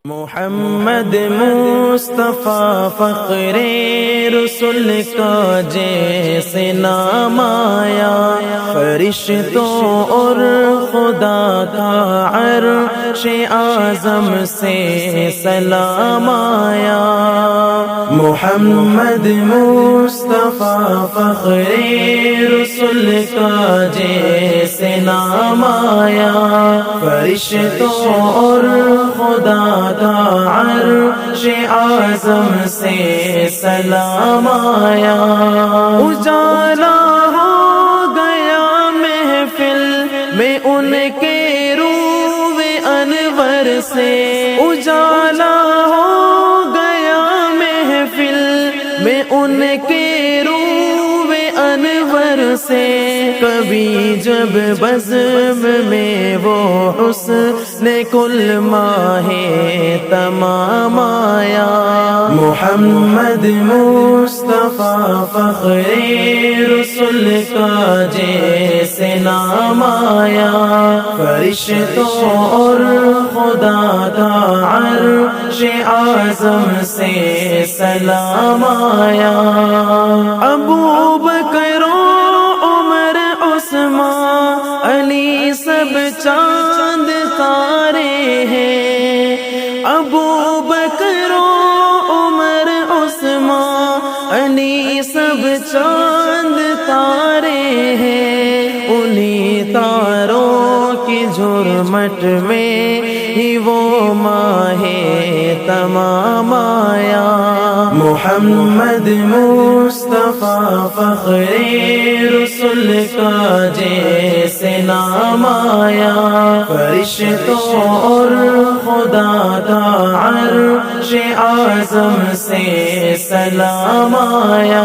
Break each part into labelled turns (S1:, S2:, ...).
S1: محمد مصطفیٰ فخر رسول کا جیسے نام آیا، فرشتوں اور خدا کا عرش اعظم سے سلام آیا۔ محمد مصطفیٰ فخر رسول کا جیسے نام آیا، فرشتوں اور خدا کا عرش اعظم سے سلام آیا۔ اجالا ہو گیا محفل میں ان کے روح انور سے، اجالا ہو گیا محفل میں ان کے روح انور سے۔ کبھی جب بزم میں وہ حسن کل ماہ تمام آیا، محمد مصطفیٰ فخر رسول کا جیسے نام آیا، فرشتوں اور خدا کا عرش اعظم سے سلام آیا۔ ابو بکر عمر عثمان علی سب چاند تارے ہیں، ابو بکر عمر عثمان علی سب چاند تارے ہیں، انہی تاروں کی جھرمٹ میں ہی وہ ماہ تمام آیا۔ محمد مصطفیٰ فخر رسول کا جیسے نام آیا، فرشتوں اور خدا کا عرش اعظم سے سلام آیا۔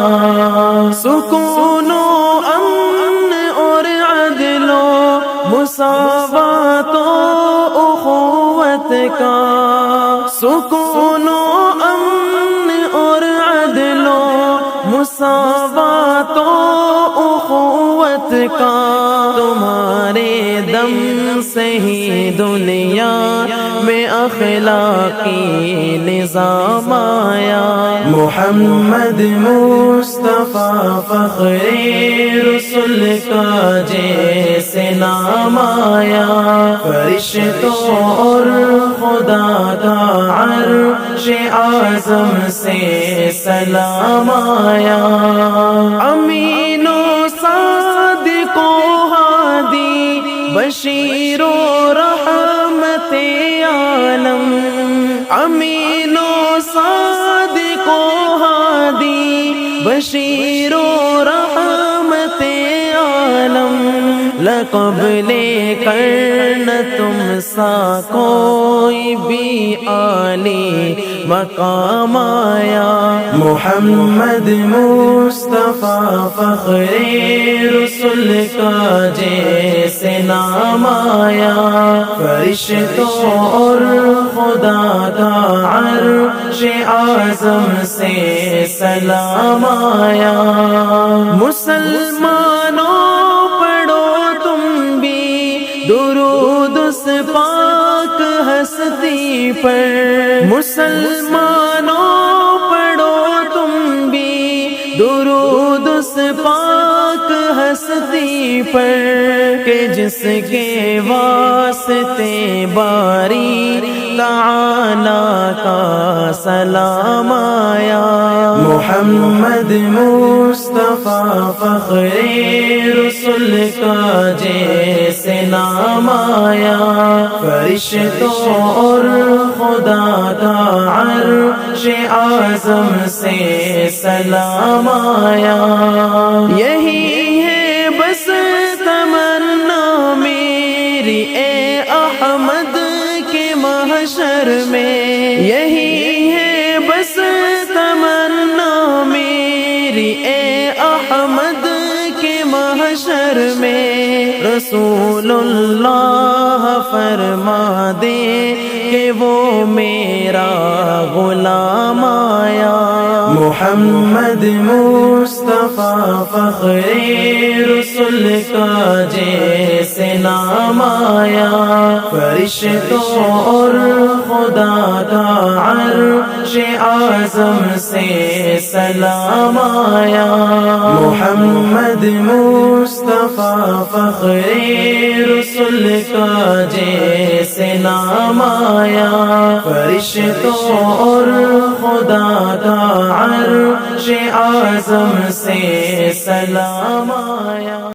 S1: سکون و امن اور عدل و مساوات و اخوت کا، سکون و امن اور عدل و مساوات و اخوت کا، تمہارے دم سے ہی دنیا میں اخلاقی نظام آیا۔ محمد مصطفیٰ فخر رسول کا جیسے نام آیا، فرشتوں اور خدا کا عرش اعظم سے سلام آیا۔ امین و صادق و ہادی بشیر و رحمت عالم، امین و صادق و ہادی بشیر و رحمت عالم، لقب لے کر نہ تم سا کوئی بھی عالی مقام آیا۔ محمد مصطفیٰ فخر رسول کا جیسے نام آیا، فرشتوں اور خدا کا عرش اعظم سے سلام آیا۔ مسلمانوں پڑھو تم بھی درود اس پاک ہستی پر، مسلمانوں پڑھو تم بھی درود اس پاک ہستی پر، کہ جس کے واسطے باری تعالی کا سلام آیا۔ محمد مصطفیٰ فخر رسول کا جیسے نام آیا، فرشتوں اور خدا کا عرش اعظم سے سلام آیا۔ یہی ہے بس تمنا میری اے احمد کے محشر میں، یہی ہے بس تمنا میری اے احمد کے محشر میں، رسول اللہ فرما دے کہ وہ میرا غلام آیا۔ محمد مصطفیٰ فخر رسول کا جیسے نام آیا، فرشتوں اور خدا کا عرش اعظم سے سلام آیا، محمد مصطفیٰ فخر رسول کا جیسے نام آیا، فرشتوں اور خدا کا عرش اعظم سے سلام آیا۔